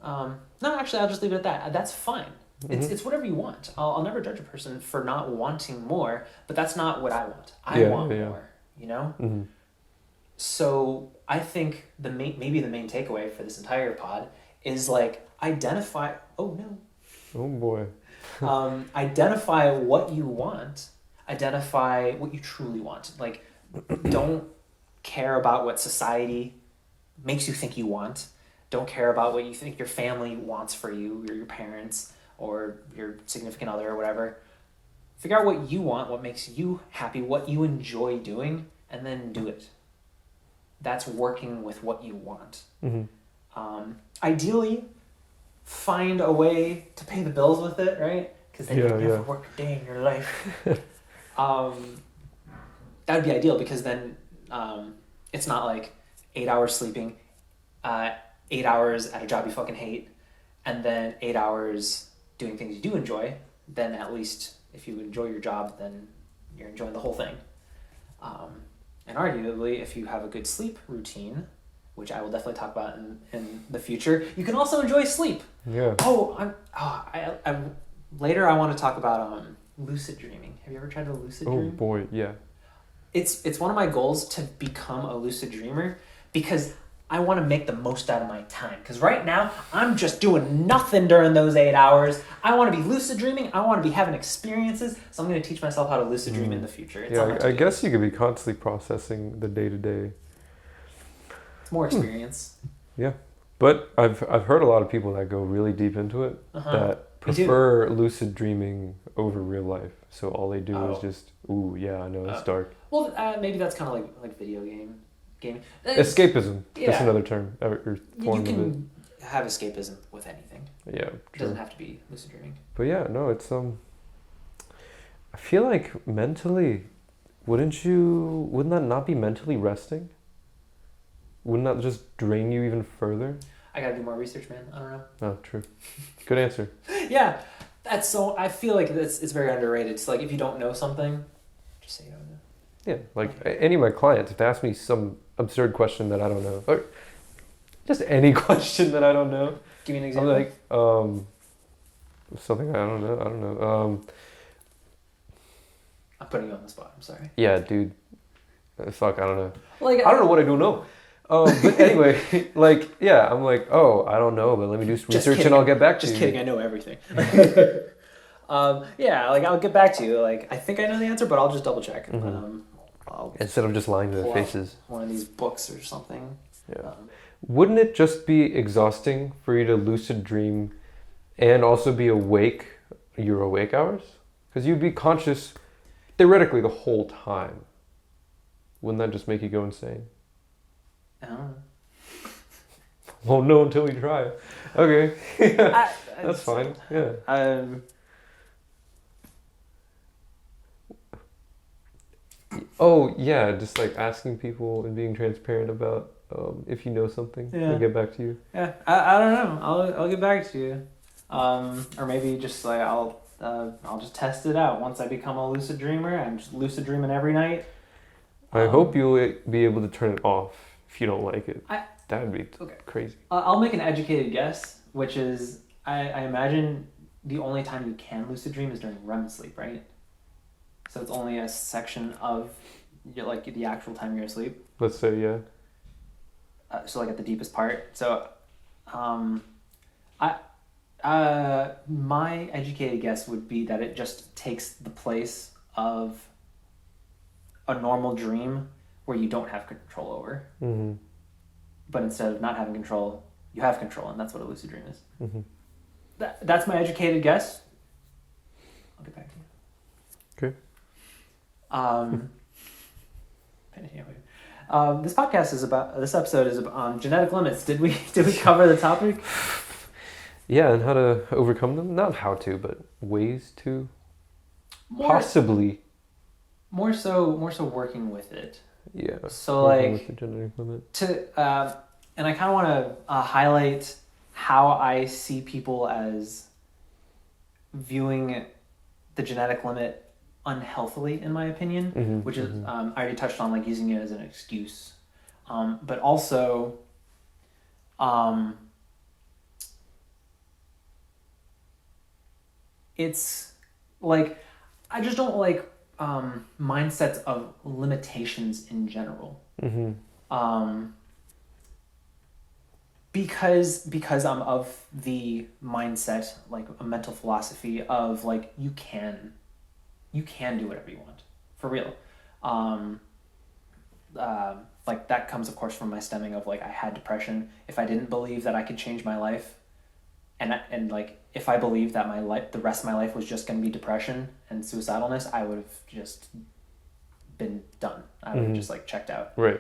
[SPEAKER 1] no, actually, I'll just leave it at that. That's fine. It's whatever you want. I'll never judge a person for not wanting more, but that's not what I want. I want more, So I think maybe the main takeaway for this entire pod is like identify. Oh no.
[SPEAKER 2] Oh boy.
[SPEAKER 1] Identify what you want. Identify what you truly want. Like, don't care about what society makes you think you want. Don't care about what you think your family wants for you, or your parents, or your significant other, or whatever. Figure out what you want, what makes you happy, what you enjoy doing, and then do it. That's working with what you want. Ideally, find a way to pay the bills with it, right? Because then you'll never work a day in your life. That would be ideal, because then it's not like 8 hours sleeping, 8 hours at a job you fucking hate, and then 8 hours doing things you do enjoy, then at least if you enjoy your job, then you're enjoying the whole thing. And arguably, if you have a good sleep routine, which I will definitely talk about in the future, you can also enjoy sleep.
[SPEAKER 2] Yeah.
[SPEAKER 1] Later I want to talk about lucid dreaming. Have you ever tried to lucid dream?
[SPEAKER 2] Oh boy, yeah.
[SPEAKER 1] It's one of my goals to become a lucid dreamer because I want to make the most out of my time. Because right now, I'm just doing nothing during those 8 hours. I want to be lucid dreaming. I want to be having experiences. So I'm going to teach myself how to lucid dream in the future. It's
[SPEAKER 2] I guess you could be constantly processing the day-to-day.
[SPEAKER 1] It's more experience.
[SPEAKER 2] Yeah. But I've heard a lot of people that go really deep into it that prefer lucid dreaming over real life. So all they do is just, ooh, yeah, I know, it's dark.
[SPEAKER 1] Well, maybe that's kind of like video gaming.
[SPEAKER 2] Escapism.
[SPEAKER 1] Yeah.
[SPEAKER 2] That's another term or form
[SPEAKER 1] you
[SPEAKER 2] of it.
[SPEAKER 1] can have escapism with anything.
[SPEAKER 2] Yeah,
[SPEAKER 1] It doesn't have to be lucid dreaming.
[SPEAKER 2] But yeah, no, it's I feel like mentally, wouldn't that not be mentally resting? Wouldn't that just drain you even further?
[SPEAKER 1] I gotta do more research, man. I don't know.
[SPEAKER 2] Oh, true. Good answer.
[SPEAKER 1] Yeah, I feel like it's very underrated. It's like if you don't know something, just say you don't know.
[SPEAKER 2] Yeah, like any of my clients, if they ask me some absurd question that I don't know, or just any question that I don't know,
[SPEAKER 1] Give me an example.
[SPEAKER 2] I'm like, something I don't know.
[SPEAKER 1] I'm putting you on the spot. I'm sorry.
[SPEAKER 2] Yeah, dude. Fuck, I don't know.
[SPEAKER 1] Like
[SPEAKER 2] I don't know what I don't know. But anyway, like, yeah, I'm like, oh, I don't know, but let me do some research and I'll get back to you.
[SPEAKER 1] Just kidding, I know everything. Yeah, like I'll get back to you. Like I think I know the answer, but I'll just double check.
[SPEAKER 2] Instead of just lying to their
[SPEAKER 1] pull
[SPEAKER 2] faces.
[SPEAKER 1] out one of these books or something.
[SPEAKER 2] Yeah. Wouldn't it just be exhausting for you to lucid dream and also be awake your awake hours? Because you'd be conscious theoretically the whole time. Wouldn't that just make you go insane?
[SPEAKER 1] I don't know.
[SPEAKER 2] Won't know until we try. Okay. That's fine. Yeah. Oh, yeah, just like asking people and being transparent about if you know something.
[SPEAKER 1] Yeah.
[SPEAKER 2] I'll get back to you.
[SPEAKER 1] Yeah, I don't know. I'll get back to you. Or maybe just like I'll just test it out. Once I become a lucid dreamer, I'm just lucid dreaming every night.
[SPEAKER 2] I hope you'll be able to turn it off if you don't like it. That would be crazy.
[SPEAKER 1] I'll make an educated guess, which is I imagine the only time you can lucid dream is during REM sleep, right? So it's only a section of like the actual time you're asleep.
[SPEAKER 2] Let's say, yeah.
[SPEAKER 1] So like at the deepest part. So, my educated guess would be that it just takes the place of a normal dream where you don't have control over.
[SPEAKER 2] Mm-hmm.
[SPEAKER 1] But instead of not having control, you have control, and that's what a lucid dream is.
[SPEAKER 2] Mm-hmm.
[SPEAKER 1] That's my educated guess. I'll get back to you.
[SPEAKER 2] Okay.
[SPEAKER 1] This episode is on genetic limits. Did we cover the topic?
[SPEAKER 2] Yeah, and how to overcome them. Not how to, but ways to. Possibly.
[SPEAKER 1] More so working with it.
[SPEAKER 2] Yeah.
[SPEAKER 1] So like
[SPEAKER 2] with the genetic limit.
[SPEAKER 1] And I kind of want to highlight how I see people as viewing the genetic limit unhealthily, in my opinion, which is I already touched on like using it as an excuse, but also it's like I just don't like mindsets of limitations in general. Because I'm of the mindset, like a mental philosophy of like you can do whatever you want, for real. Like that comes of course from my stemming of like I had depression. If I didn't believe that I could change my life, and like if I believed that the rest of my life was just going to be depression and suicidalness, I would have just been done. I would have just like checked out.
[SPEAKER 2] Right.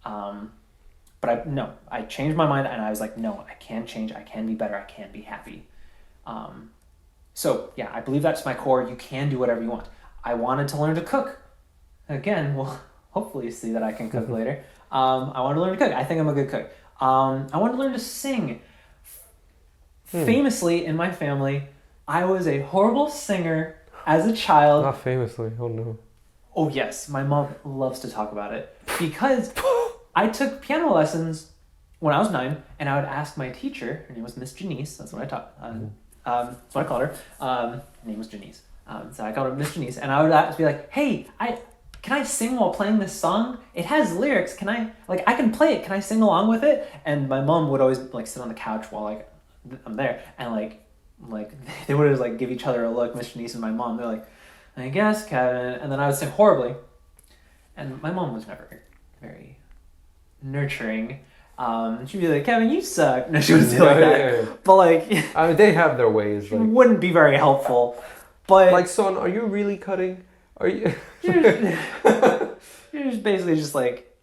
[SPEAKER 1] But I changed my mind and I was like, no, I can change. I can be better. I can be happy. So yeah, I believe that's my core. You can do whatever you want. I wanted to learn to cook. Again, we'll hopefully see that I can cook later. I want to learn to cook. I think I'm a good cook. I wanted to learn to sing. Famously, in my family, I was a horrible singer as a child.
[SPEAKER 2] Not famously. Oh no.
[SPEAKER 1] Oh yes, my mom loves to talk about it because I took piano lessons when I was 9, and I would ask my teacher. Her name was Miss Janice. That's what I taught. That's what I called her. Her name was Janice. So I called her Miss Janice, and I would be like, "Hey, can I sing while playing this song? It has lyrics. Can I can play it? Can I sing along with it?" And my mom would always like sit on the couch while I'm there, and like they would just like give each other a look. Miss Janice and my mom. They're like, "I guess, Kevin," and then I would sing horribly. And my mom was never very nurturing. She'd be like, "Kevin, you suck." No, she wouldn't say like that. Yeah. But like,
[SPEAKER 2] I mean, they have their ways.
[SPEAKER 1] Like, wouldn't be very helpful. But
[SPEAKER 2] like, son, are you really cutting? Are you?
[SPEAKER 1] you're just basically just like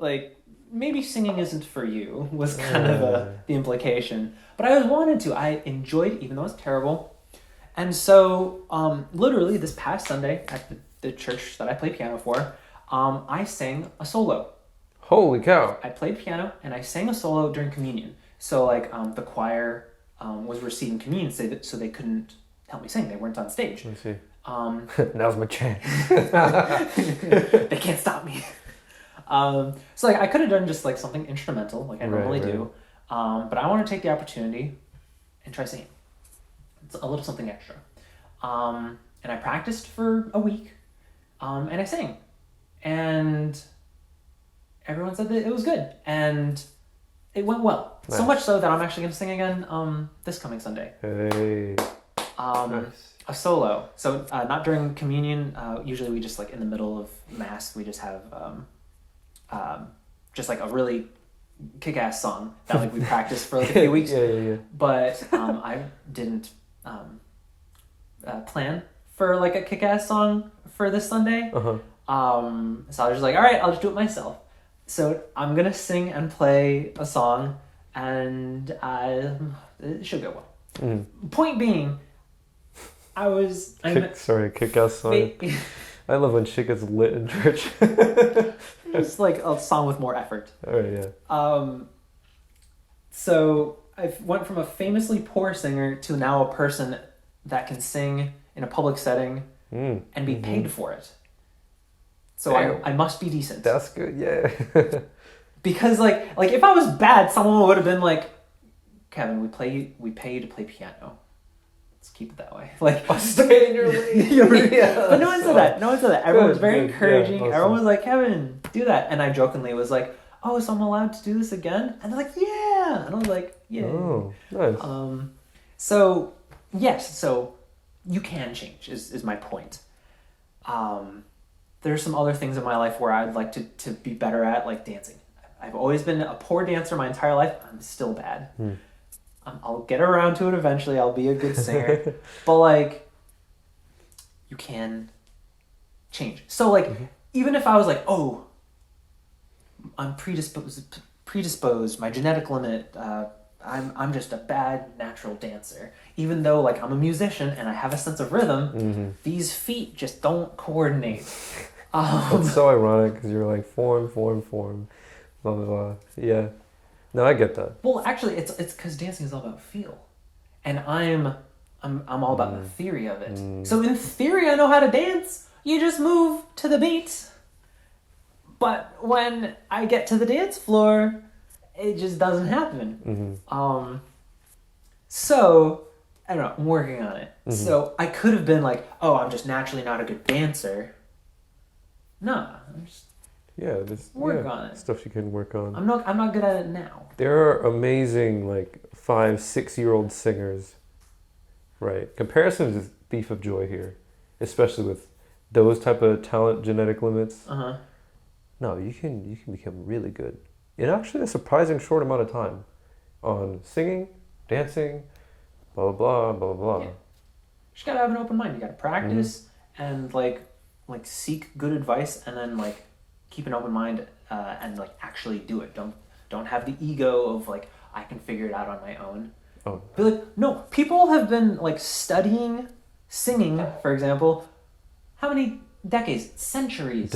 [SPEAKER 1] maybe singing isn't for you was kind of the implication. But I always wanted to. I enjoyed it, even though it was terrible. And so, literally this past Sunday at the church that I play piano for, I sang a solo.
[SPEAKER 2] Holy cow!
[SPEAKER 1] I played piano and I sang a solo during communion. So like the choir was receiving communion, so they couldn't help me sing. They weren't on stage.
[SPEAKER 2] Let's see. Now's my chance.
[SPEAKER 1] They can't stop me. So like I could have done just like something instrumental, like I normally do, but I want to take the opportunity and try singing. It's a little something extra. And I practiced for a week, and I sang, and everyone said that it was good, and it went well. Nice. So much so that I'm actually going to sing again this coming Sunday.
[SPEAKER 2] Hey.
[SPEAKER 1] Nice. A solo. So not during communion. Usually we just like in the middle of mass we just have just like a really kick-ass song that like we practiced for like a few weeks.
[SPEAKER 2] Yeah.
[SPEAKER 1] But I didn't plan for like a kick-ass song for this Sunday.
[SPEAKER 2] Uh-huh.
[SPEAKER 1] So I was just like, all right, I'll just do it myself. So I'm gonna sing and play a song, and it should go well.
[SPEAKER 2] Mm.
[SPEAKER 1] Point being,
[SPEAKER 2] kick-ass song. I love when shit gets lit in church.
[SPEAKER 1] It's like a song with more effort.
[SPEAKER 2] Oh yeah.
[SPEAKER 1] So I went from a famously poor singer to now a person that can sing in a public setting and be paid for it. So I must be decent.
[SPEAKER 2] That's good, yeah.
[SPEAKER 1] Because like if I was bad, someone would have been like, "Kevin, we pay you to play piano. Let's keep it that way." Like,
[SPEAKER 2] stay in your lane.
[SPEAKER 1] Yeah, but no one said that. Everyone was very encouraging. Yeah, awesome. Everyone was like, "Kevin, do that." And I jokingly was like, "Oh, so I'm allowed to do this again?" And they're like, "Yeah." And I was like, "Yeah."
[SPEAKER 2] Oh, nice.
[SPEAKER 1] So yes, so you can change is my point. There's some other things in my life where I'd like to be better at, like dancing. I've always been a poor dancer my entire life. I'm still bad. I'll get around to it eventually. I'll be a good singer. But like, you can change. So like, even if I was like, "Oh, I'm predisposed, my genetic limit, I'm just a bad natural dancer," even though like I'm a musician and I have a sense of rhythm, these feet just don't coordinate.
[SPEAKER 2] It's so ironic because you're like form, blah blah blah. Yeah, no, I get that.
[SPEAKER 1] Well, actually, it's because dancing is all about feel, and I'm all about the theory of it. So in theory, I know how to dance. You just move to the beat. But when I get to the dance floor, it just doesn't happen. So I don't know. I'm working on it. So I could have been like, "Oh, I'm just naturally not a good dancer." Nah, I'm just work on it.
[SPEAKER 2] Stuff you can work on.
[SPEAKER 1] I'm not good at it now.
[SPEAKER 2] There are amazing like 5-6-year-old singers, right? Comparisons is thief of joy here, especially with those type of talent genetic limits. No, you can become really good in actually a surprising short amount of time on singing, dancing, blah blah blah blah blah. Yeah.
[SPEAKER 1] You just gotta have an open mind. You gotta practice and like seek good advice, and then like keep an open mind and like actually do it. Don't have the ego of like I can figure it out on my own.
[SPEAKER 2] Oh.
[SPEAKER 1] Be like, no, people have been like studying singing, for example, how many decades, centuries.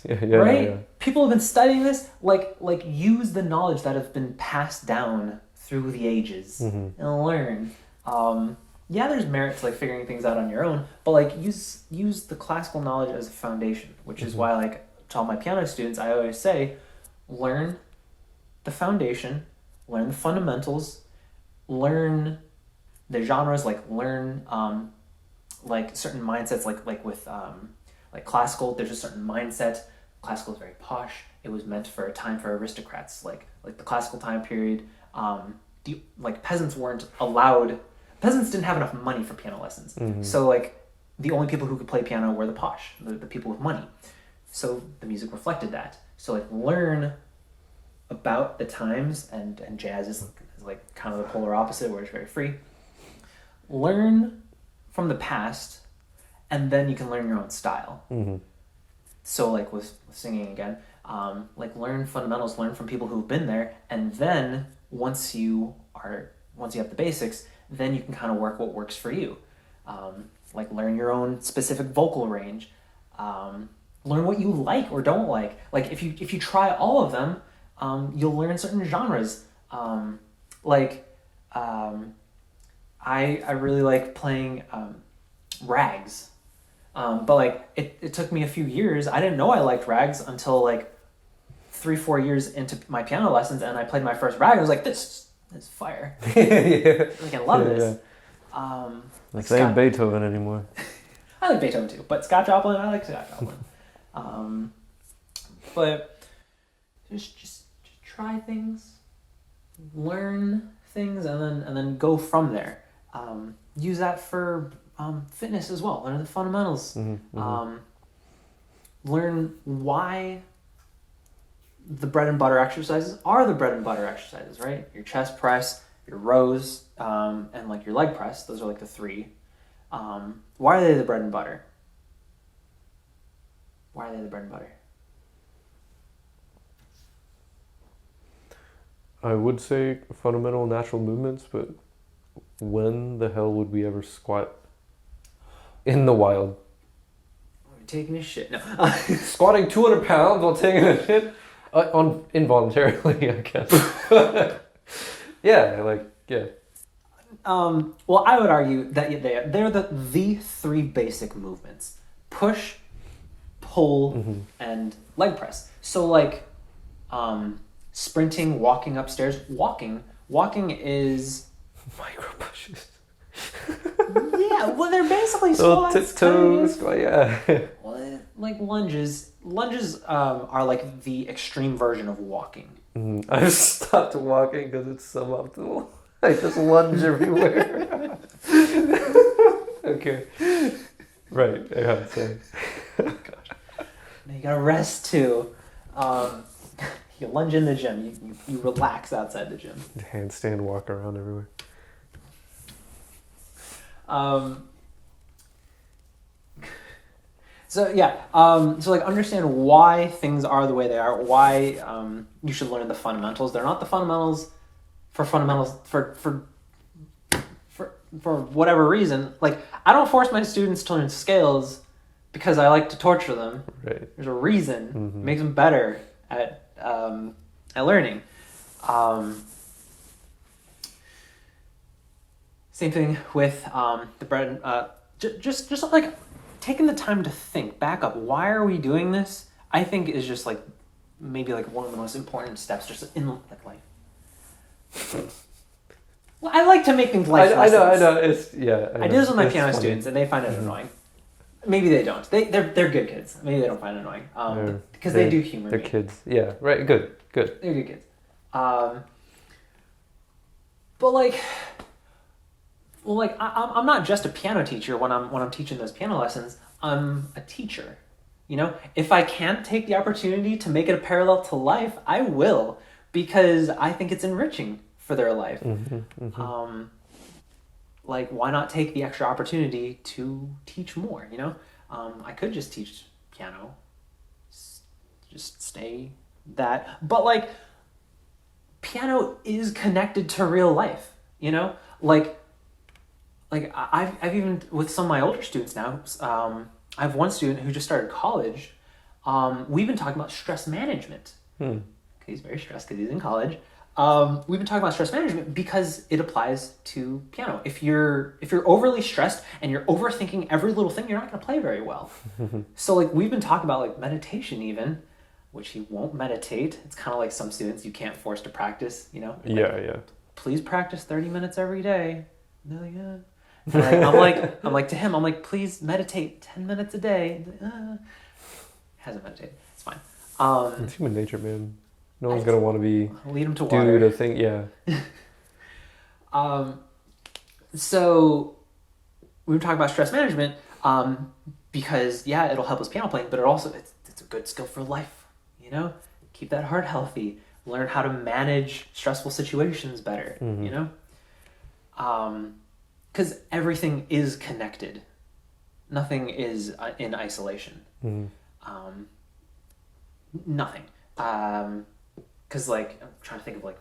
[SPEAKER 2] Yeah,
[SPEAKER 1] right?
[SPEAKER 2] Yeah.
[SPEAKER 1] people have been studying this. Like use the knowledge that have been passed down through the ages and learn. Yeah, there's merit to like figuring things out on your own, but like use the classical knowledge as a foundation, which is why like to all my piano students, I always say, learn the foundation, learn the fundamentals, learn the genres, like learn like certain mindsets, like with like classical, there's a certain mindset. Classical is very posh. It was meant for a time for aristocrats, like the classical time period. Like peasants weren't allowed. Peasants didn't have enough money for piano lessons, so like the only people who could play piano were the posh, the people with money. So the music reflected that. So like learn about the times, and jazz is like kind of the polar opposite, where it's very free. Learn from the past, and then you can learn your own style. So like with singing again, like learn fundamentals, learn from people who've been there, and then once you have the basics, then you can kind of work what works for you. Like learn your own specific vocal range, learn what you like or don't like. Like if you try all of them, you'll learn certain genres. I really like playing rags. But like it took me a few years. I didn't know I liked rags until like 3-4 years into my piano lessons, and I played my first rag. I was like, this is fire.
[SPEAKER 2] Yeah.
[SPEAKER 1] Like I love this.
[SPEAKER 2] Like ain't Beethoven anymore.
[SPEAKER 1] I like Beethoven too, but Scott Joplin, I like Scott Joplin. But just try things, learn things, and then go from there. Use that for fitness as well. Learn the fundamentals. Learn why the bread and butter exercises are the bread and butter exercises, right? Your chest press, your rows, and like your leg press. Those are like the three. Why are they the bread and butter? Why are they the bread and butter?
[SPEAKER 2] I would say fundamental natural movements, but when the hell would we ever squat in the wild?
[SPEAKER 1] We're taking a shit. No.
[SPEAKER 2] Squatting 200 pounds while taking a shit? Involuntarily, I guess. Yeah.
[SPEAKER 1] Well, I would argue that they're the three basic movements: push, pull, and leg press. So like, sprinting, walking upstairs. Walking is
[SPEAKER 2] micro pushes.
[SPEAKER 1] Yeah, well, they're basically
[SPEAKER 2] little
[SPEAKER 1] squats.
[SPEAKER 2] tiptoes, yeah.
[SPEAKER 1] Well, like lunges. Lunges are like the extreme version of walking.
[SPEAKER 2] I've stopped walking because it's suboptimal. I just lunge everywhere. Okay. Right, I gotta say.
[SPEAKER 1] Gosh. Now you gotta rest too. You lunge in the gym. You relax outside the gym.
[SPEAKER 2] Handstand, walk around everywhere.
[SPEAKER 1] So like understand why things are the way they are. Why you should learn the fundamentals. They're not the fundamentals for whatever reason. Like I don't force my students to learn scales because I like to torture them.
[SPEAKER 2] Right.
[SPEAKER 1] There's a reason. It makes them better at learning. Same thing with the bread. Just like taking the time to think back up. Why are we doing this? I think is just like maybe like one of the most important steps just in like life. Well, I like to make things life lessons.
[SPEAKER 2] I know. I
[SPEAKER 1] do this with my piano students, and they find it annoying. Maybe they don't. They're good kids. Maybe they don't find it annoying. Because they do humor
[SPEAKER 2] they're
[SPEAKER 1] me.
[SPEAKER 2] kids. Yeah, right. Good.
[SPEAKER 1] They're good kids. But like, well, like I'm not just a piano teacher when I'm teaching those piano lessons. I'm a teacher. You know, if I can't take the opportunity to make it a parallel to life, I will, because I think it's enriching for their life. Like, why not take the extra opportunity to teach more? You know, I could just teach piano, just stay that, but like, piano is connected to real life. You know, like I've even with some of my older students now. I have one student who just started college, We've been talking about stress management.
[SPEAKER 2] Hmm.
[SPEAKER 1] He's very stressed because he's in college. We've been talking about stress management because it applies to piano. If you're overly stressed and you're overthinking every little thing, you're not going to play very well. So like we've been talking about like meditation even, which he won't meditate. It's kind of like some students you can't force to practice, you know? Like,
[SPEAKER 2] Yeah.
[SPEAKER 1] please practice 30 minutes every day. And they're like, yeah. And I'm like to him, I'm like, please meditate 10 minutes a day. He's like, hasn't meditated. It's fine.
[SPEAKER 2] It's human nature, man. No one's gonna want to be
[SPEAKER 1] lead him to water.
[SPEAKER 2] do the thing. Yeah.
[SPEAKER 1] So we were talking about stress management because yeah, it'll help us piano playing, but it's a good skill for life. You know, keep that heart healthy. Learn how to manage stressful situations better.
[SPEAKER 2] Mm-hmm.
[SPEAKER 1] You know, because everything is connected. Nothing is in isolation.
[SPEAKER 2] Mm-hmm.
[SPEAKER 1] Nothing. Because like I'm trying to think of like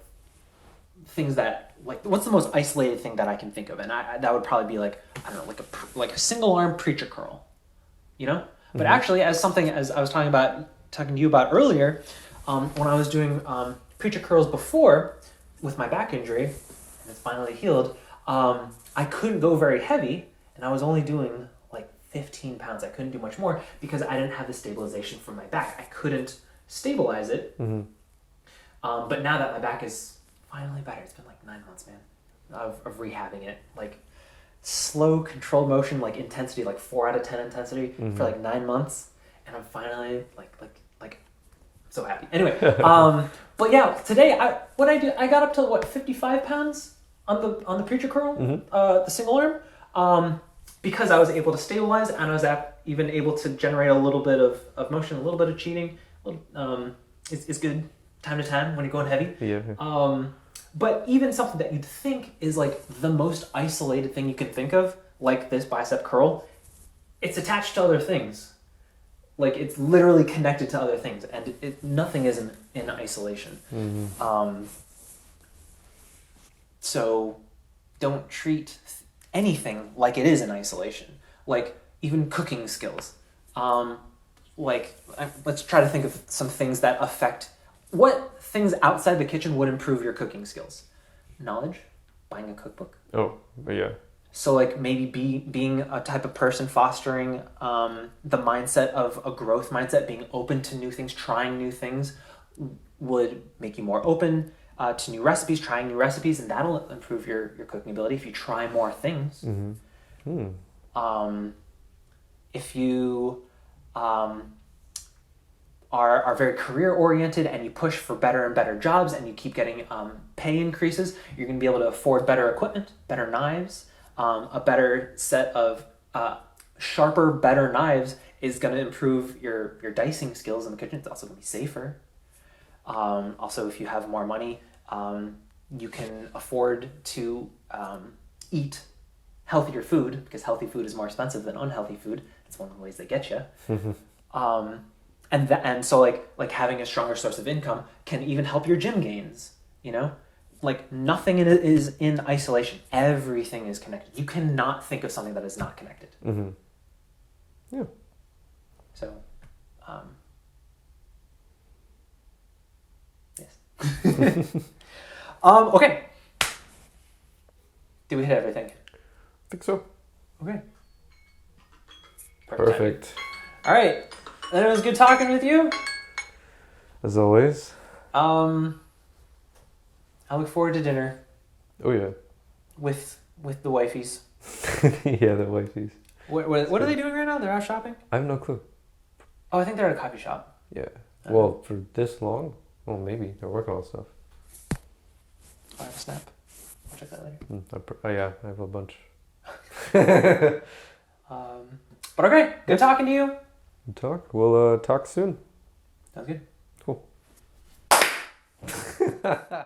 [SPEAKER 1] things that like what's the most isolated thing that I can think of, and that would probably be like I don't know like a single arm preacher curl, you know. But actually, as I was talking to you about earlier, when I was doing preacher curls before with my back injury, and it's finally healed, I couldn't go very heavy, and I was only doing like 15 pounds. I couldn't do much more because I didn't have the stabilization from my back. I couldn't stabilize it.
[SPEAKER 2] Mm-hmm.
[SPEAKER 1] But now that my back is finally better, it's been like 9 months, man, of rehabbing it. Like slow, controlled motion, like intensity, like 4 out of 10 intensity for like 9 months, and I'm finally like so happy. Anyway, but yeah, today I got up to what 55 pounds on the preacher curl, the single arm, because I was able to stabilize and I was even able to generate a little bit of motion, a little bit of cheating. It's good time to time when you're going heavy.
[SPEAKER 2] Yeah.
[SPEAKER 1] But even something that you'd think is like the most isolated thing you can think of, like this bicep curl, it's attached to other things. Like it's literally connected to other things, and nothing is in isolation.
[SPEAKER 2] Mm-hmm.
[SPEAKER 1] So don't treat anything like it is in isolation. Like even cooking skills. Let's try to think of some things that affect what things outside the kitchen would improve your cooking skills. Knowledge, buying a cookbook.
[SPEAKER 2] Oh, yeah.
[SPEAKER 1] So like maybe being a type of person fostering the mindset of a growth mindset, being open to new things, trying new things would make you more open to new recipes, trying new recipes, and that'll improve your cooking ability if you try more things. If you are very career oriented and you push for better and better jobs and you keep getting pay increases, you're going to be able to afford better equipment, better knives, a better set of sharper, better knives is going to improve your dicing skills in the kitchen. It's also going to be safer. Also, if you have more money, you can afford to eat healthier food because healthy food is more expensive than unhealthy food. It's one of the ways they get you. And so like having a stronger source of income can even help your gym gains, you know? Like nothing is in isolation. Everything is connected. You cannot think of something that is not connected.
[SPEAKER 2] Yeah.
[SPEAKER 1] So, yes. Okay. Did we hit everything?
[SPEAKER 2] I think so.
[SPEAKER 1] Okay.
[SPEAKER 2] Perfect.
[SPEAKER 1] All right. Then it was good talking with you.
[SPEAKER 2] As always.
[SPEAKER 1] I look forward to dinner.
[SPEAKER 2] Oh yeah.
[SPEAKER 1] With the wifeys.
[SPEAKER 2] Yeah, the wifeys.
[SPEAKER 1] What are they doing right now? They're out shopping?
[SPEAKER 2] I have no clue.
[SPEAKER 1] Oh, I think they're at a coffee shop.
[SPEAKER 2] Yeah. Well, for this long? Well, maybe. They're working on stuff.
[SPEAKER 1] I have a snap. I'll check that later.
[SPEAKER 2] Yeah, I have a bunch.
[SPEAKER 1] But okay, good talking to you.
[SPEAKER 2] We'll talk soon.
[SPEAKER 1] Sounds good.
[SPEAKER 2] Cool.